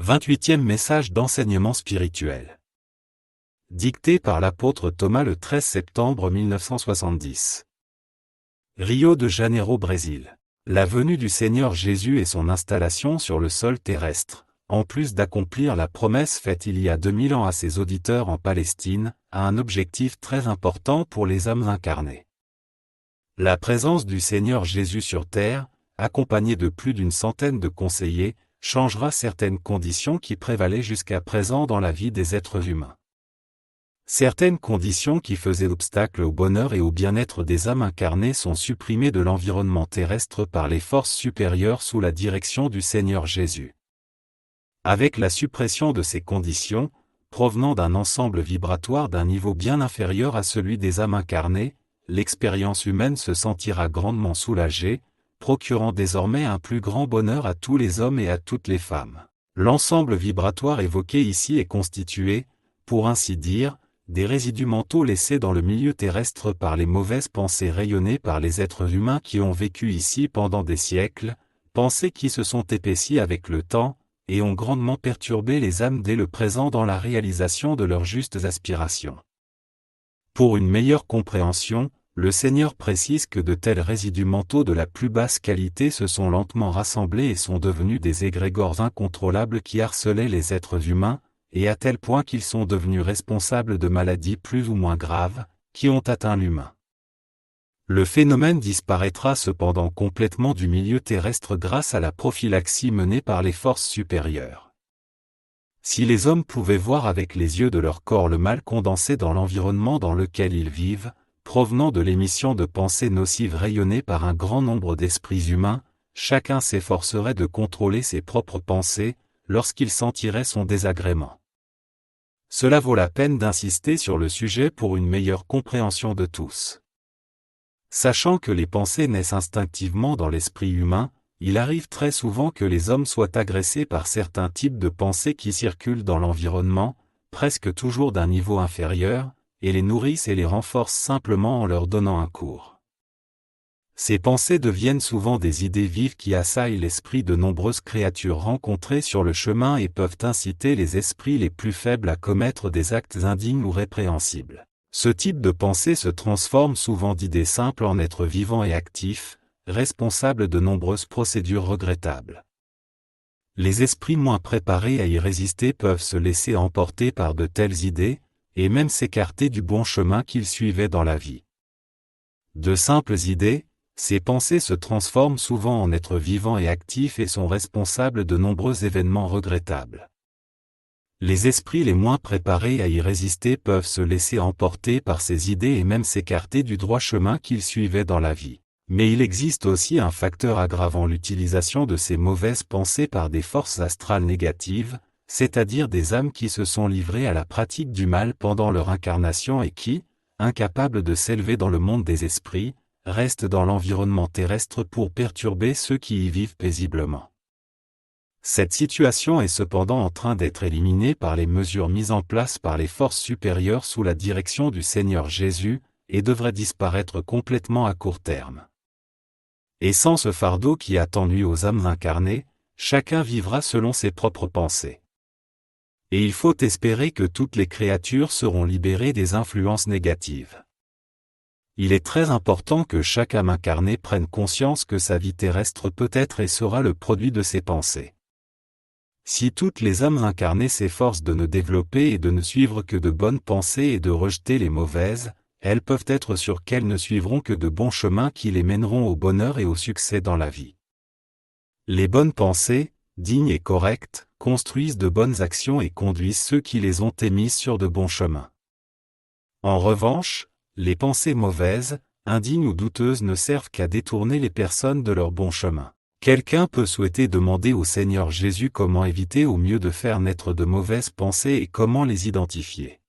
28e message d'enseignement spirituel. Dicté par l'apôtre Thomas le 13 septembre 1970. Rio de Janeiro, Brésil. La venue du Seigneur Jésus et son installation sur le sol terrestre, en plus d'accomplir la promesse faite il y a 2000 ans à ses auditeurs en Palestine, a un objectif très important pour les âmes incarnées. La présence du Seigneur Jésus sur terre, accompagné de plus d'une centaine de conseillers, changera certaines conditions qui prévalaient jusqu'à présent dans la vie des êtres humains. Certaines conditions qui faisaient obstacle au bonheur et au bien-être des âmes incarnées sont supprimées de l'environnement terrestre par les forces supérieures sous la direction du Seigneur Jésus. Avec la suppression de ces conditions, provenant d'un ensemble vibratoire d'un niveau bien inférieur à celui des âmes incarnées, l'expérience humaine se sentira grandement soulagée, procurant désormais un plus grand bonheur à tous les hommes et à toutes les femmes. L'ensemble vibratoire évoqué ici est constitué, pour ainsi dire, des résidus mentaux laissés dans le milieu terrestre par les mauvaises pensées rayonnées par les êtres humains qui ont vécu ici pendant des siècles, pensées qui se sont épaissies avec le temps, et ont grandement perturbé les âmes dès le présent dans la réalisation de leurs justes aspirations. Pour une meilleure compréhension, le Seigneur précise que de tels résidus mentaux de la plus basse qualité se sont lentement rassemblés et sont devenus des égrégores incontrôlables qui harcelaient les êtres humains, et à tel point qu'ils sont devenus responsables de maladies plus ou moins graves, qui ont atteint l'humain. Le phénomène disparaîtra cependant complètement du milieu terrestre grâce à la prophylaxie menée par les forces supérieures. Si les hommes pouvaient voir avec les yeux de leur corps le mal condensé dans l'environnement dans lequel ils vivent, provenant de l'émission de pensées nocives rayonnées par un grand nombre d'esprits humains, chacun s'efforcerait de contrôler ses propres pensées, lorsqu'il sentirait son désagrément. Cela vaut la peine d'insister sur le sujet pour une meilleure compréhension de tous. Sachant que les pensées naissent instinctivement dans l'esprit humain, il arrive très souvent que les hommes soient agressés par certains types de pensées qui circulent dans l'environnement, presque toujours d'un niveau inférieur, et les nourrissent et les renforcent simplement en leur donnant un cours. Ces pensées deviennent souvent des idées vives qui assaillent l'esprit de nombreuses créatures rencontrées sur le chemin et peuvent inciter les esprits les plus faibles à commettre des actes indignes ou répréhensibles. Ce type de pensée se transforme souvent d'idées simples en êtres vivants et actifs, responsables de nombreuses procédures regrettables. Les esprits moins préparés à y résister peuvent se laisser emporter par de telles idées, et même s'écarter du bon chemin qu'ils suivaient dans la vie. De simples idées, ces pensées se transforment souvent en êtres vivants et actifs et sont responsables de nombreux événements regrettables. Les esprits les moins préparés à y résister peuvent se laisser emporter par ces idées et même s'écarter du droit chemin qu'ils suivaient dans la vie. Mais il existe aussi un facteur aggravant l'utilisation de ces mauvaises pensées par des forces astrales négatives, c'est-à-dire des âmes qui se sont livrées à la pratique du mal pendant leur incarnation et qui, incapables de s'élever dans le monde des esprits, restent dans l'environnement terrestre pour perturber ceux qui y vivent paisiblement. Cette situation est cependant en train d'être éliminée par les mesures mises en place par les forces supérieures sous la direction du Seigneur Jésus, et devrait disparaître complètement à court terme. Et sans ce fardeau qui a tant nui aux âmes incarnées, chacun vivra selon ses propres pensées. Et il faut espérer que toutes les créatures seront libérées des influences négatives. Il est très important que chaque âme incarnée prenne conscience que sa vie terrestre peut être et sera le produit de ses pensées. Si toutes les âmes incarnées s'efforcent de ne développer et de ne suivre que de bonnes pensées et de rejeter les mauvaises, elles peuvent être sûres qu'elles ne suivront que de bons chemins qui les mèneront au bonheur et au succès dans la vie. Les bonnes pensées, dignes et correctes, construisent de bonnes actions et conduisent ceux qui les ont émises sur de bons chemins. En revanche, les pensées mauvaises, indignes ou douteuses ne servent qu'à détourner les personnes de leur bon chemin. Quelqu'un peut souhaiter demander au Seigneur Jésus comment éviter au mieux de faire naître de mauvaises pensées et comment les identifier.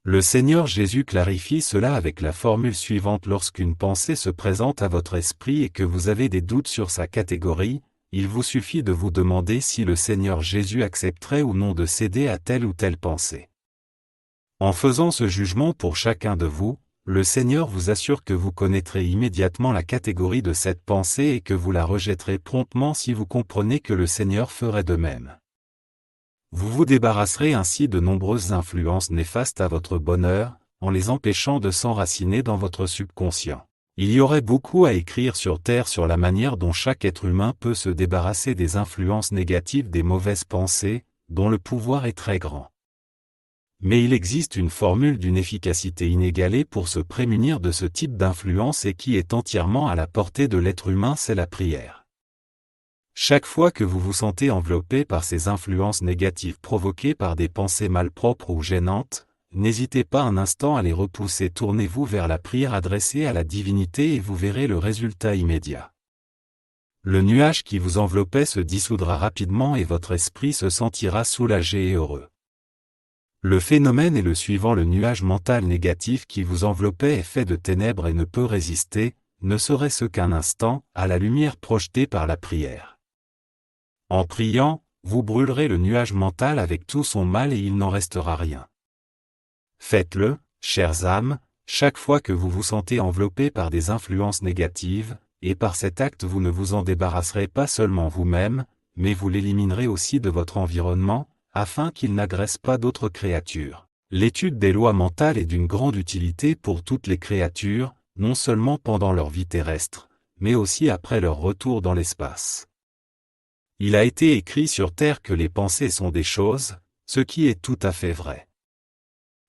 Le Seigneur Jésus clarifie cela avec la formule suivante: lorsqu'une pensée se présente à votre esprit et que vous avez des doutes sur sa catégorie, il vous suffit de vous demander si le Seigneur Jésus accepterait ou non de céder à telle ou telle pensée. En faisant ce jugement pour chacun de vous, le Seigneur vous assure que vous connaîtrez immédiatement la catégorie de cette pensée et que vous la rejetterez promptement si vous comprenez que le Seigneur ferait de même. Vous vous débarrasserez ainsi de nombreuses influences néfastes à votre bonheur, en les empêchant de s'enraciner dans votre subconscient. Il y aurait beaucoup à écrire sur Terre sur la manière dont chaque être humain peut se débarrasser des influences négatives des mauvaises pensées, dont le pouvoir est très grand. Mais il existe une formule d'une efficacité inégalée pour se prémunir de ce type d'influence et qui est entièrement à la portée de l'être humain, c'est la prière. Chaque fois que vous vous sentez enveloppé par ces influences négatives provoquées par des pensées malpropres ou gênantes, n'hésitez pas un instant à les repousser, tournez-vous vers la prière adressée à la divinité et vous verrez le résultat immédiat. Le nuage qui vous enveloppait se dissoudra rapidement et votre esprit se sentira soulagé et heureux. Le phénomène est le suivant: le nuage mental négatif qui vous enveloppait est fait de ténèbres et ne peut résister, ne serait-ce qu'un instant, à la lumière projetée par la prière. En priant, vous brûlerez le nuage mental avec tout son mal et il n'en restera rien. Faites-le, chères âmes, chaque fois que vous vous sentez enveloppé par des influences négatives, et par cet acte vous ne vous en débarrasserez pas seulement vous-même, mais vous l'éliminerez aussi de votre environnement, afin qu'il n'agresse pas d'autres créatures. L'étude des lois mentales est d'une grande utilité pour toutes les créatures, non seulement pendant leur vie terrestre, mais aussi après leur retour dans l'espace. Il a été écrit sur Terre que les pensées sont des choses, ce qui est tout à fait vrai.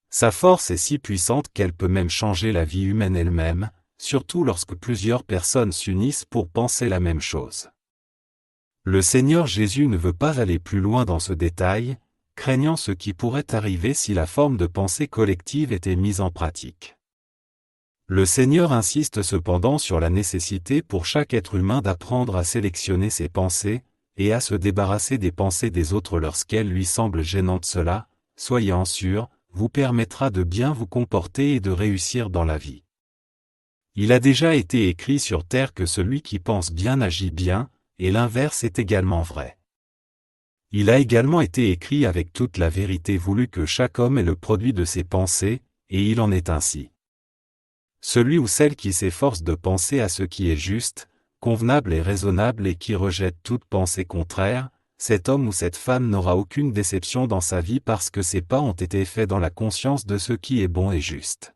Sa force est si puissante qu'elle peut même changer la vie humaine elle-même, surtout lorsque plusieurs personnes s'unissent pour penser la même chose. Le Seigneur Jésus ne veut pas aller plus loin dans ce détail, craignant ce qui pourrait arriver si la forme de pensée collective était mise en pratique. Le Seigneur insiste cependant sur la nécessité pour chaque être humain d'apprendre à sélectionner ses pensées, et à se débarrasser des pensées des autres lorsqu'elles lui semblent gênantes. Cela, soyez-en sûr, vous permettra de bien vous comporter et de réussir dans la vie. Il a déjà été écrit sur Terre que celui qui pense bien agit bien, et l'inverse est également vrai. Il a également été écrit avec toute la vérité voulu que chaque homme est le produit de ses pensées, et il en est ainsi. Celui ou celle qui s'efforce de penser à ce qui est juste, convenable et raisonnable et qui rejette toute pensée contraire, cet homme ou cette femme n'aura aucune déception dans sa vie parce que ses pas ont été faits dans la conscience de ce qui est bon et juste.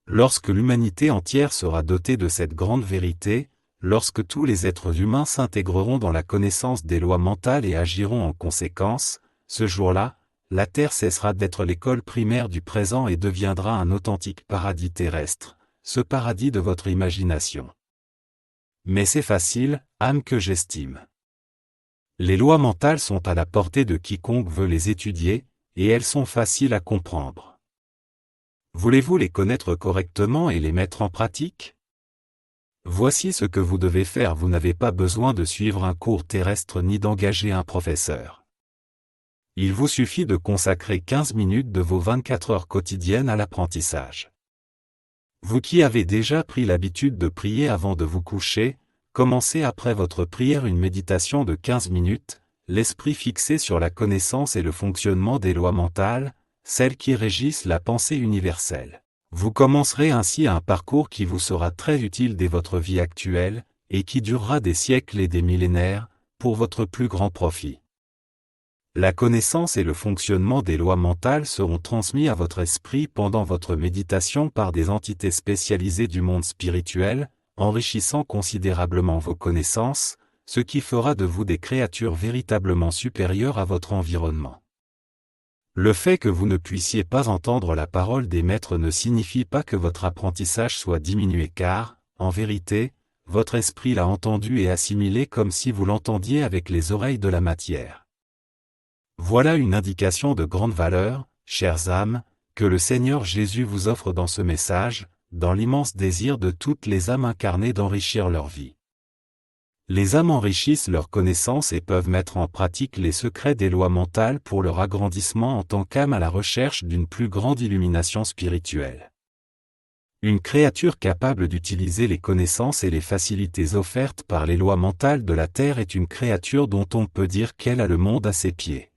Lorsque l'humanité entière sera dotée de cette grande vérité, lorsque tous les êtres humains s'intégreront dans la connaissance des lois mentales et agiront en conséquence, ce jour-là, la Terre cessera d'être l'école primaire du présent et deviendra un authentique paradis terrestre, ce paradis de votre imagination. Mais c'est facile, âme que j'estime. Les lois mentales sont à la portée de quiconque veut les étudier, et elles sont faciles à comprendre. Voulez-vous les connaître correctement et les mettre en pratique? Voici ce que vous devez faire. Vous n'avez pas besoin de suivre un cours terrestre ni d'engager un professeur. Il vous suffit de consacrer 15 minutes de vos 24 heures quotidiennes à l'apprentissage. Vous qui avez déjà pris l'habitude de prier avant de vous coucher, commencez après votre prière une méditation de 15 minutes, l'esprit fixé sur la connaissance et le fonctionnement des lois mentales, celles qui régissent la pensée universelle. Vous commencerez ainsi un parcours qui vous sera très utile dès votre vie actuelle, et qui durera des siècles et des millénaires, pour votre plus grand profit. La connaissance et le fonctionnement des lois mentales seront transmis à votre esprit pendant votre méditation par des entités spécialisées du monde spirituel, enrichissant considérablement vos connaissances, ce qui fera de vous des créatures véritablement supérieures à votre environnement. Le fait que vous ne puissiez pas entendre la parole des maîtres ne signifie pas que votre apprentissage soit diminué car, en vérité, votre esprit l'a entendu et assimilé comme si vous l'entendiez avec les oreilles de la matière. Voilà une indication de grande valeur, chères âmes, que le Seigneur Jésus vous offre dans ce message, dans l'immense désir de toutes les âmes incarnées d'enrichir leur vie. Les âmes enrichissent leurs connaissances et peuvent mettre en pratique les secrets des lois mentales pour leur agrandissement en tant qu'âme à la recherche d'une plus grande illumination spirituelle. Une créature capable d'utiliser les connaissances et les facilités offertes par les lois mentales de la Terre est une créature dont on peut dire qu'elle a le monde à ses pieds.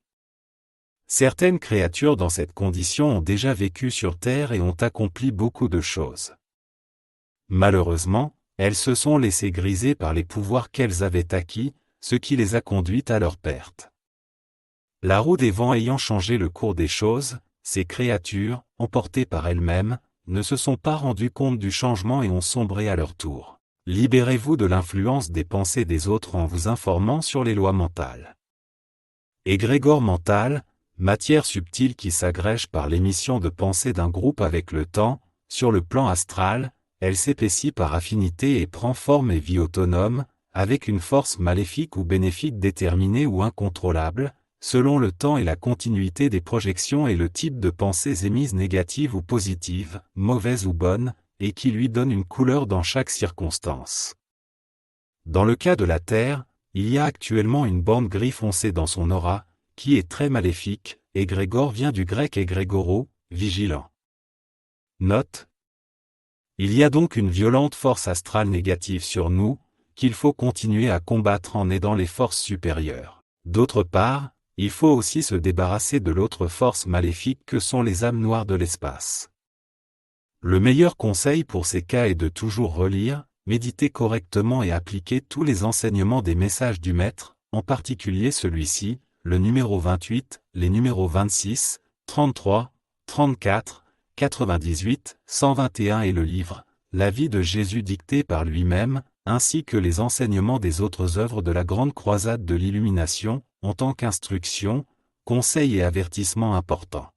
Certaines créatures dans cette condition ont déjà vécu sur Terre et ont accompli beaucoup de choses. Malheureusement, elles se sont laissées griser par les pouvoirs qu'elles avaient acquis, ce qui les a conduites à leur perte. La roue des vents ayant changé le cours des choses, ces créatures, emportées par elles-mêmes, ne se sont pas rendues compte du changement et ont sombré à leur tour. Libérez-vous de l'influence des pensées des autres en vous informant sur les lois mentales. Égrégore mental, matière subtile qui s'agrège par l'émission de pensées d'un groupe avec le temps, sur le plan astral, elle s'épaissit par affinité et prend forme et vie autonome, avec une force maléfique ou bénéfique déterminée ou incontrôlable, selon le temps et la continuité des projections et le type de pensées émises négatives ou positives, mauvaises ou bonnes, et qui lui donne une couleur dans chaque circonstance. Dans le cas de la Terre, il y a actuellement une bande gris foncé dans son aura, qui est très maléfique. Égrégore vient du grec égrégoro, vigilant. Note. Il y a donc une violente force astrale négative sur nous, qu'il faut continuer à combattre en aidant les forces supérieures. D'autre part, il faut aussi se débarrasser de l'autre force maléfique que sont les âmes noires de l'espace. Le meilleur conseil pour ces cas est de toujours relire, méditer correctement et appliquer tous les enseignements des messages du Maître, en particulier celui-ci, le numéro 28, les numéros 26, 33, 34, 98, 121 et le livre, La vie de Jésus dictée par lui-même, ainsi que les enseignements des autres œuvres de la grande croisade de l'illumination, en tant qu'instruction, conseil et avertissement importants.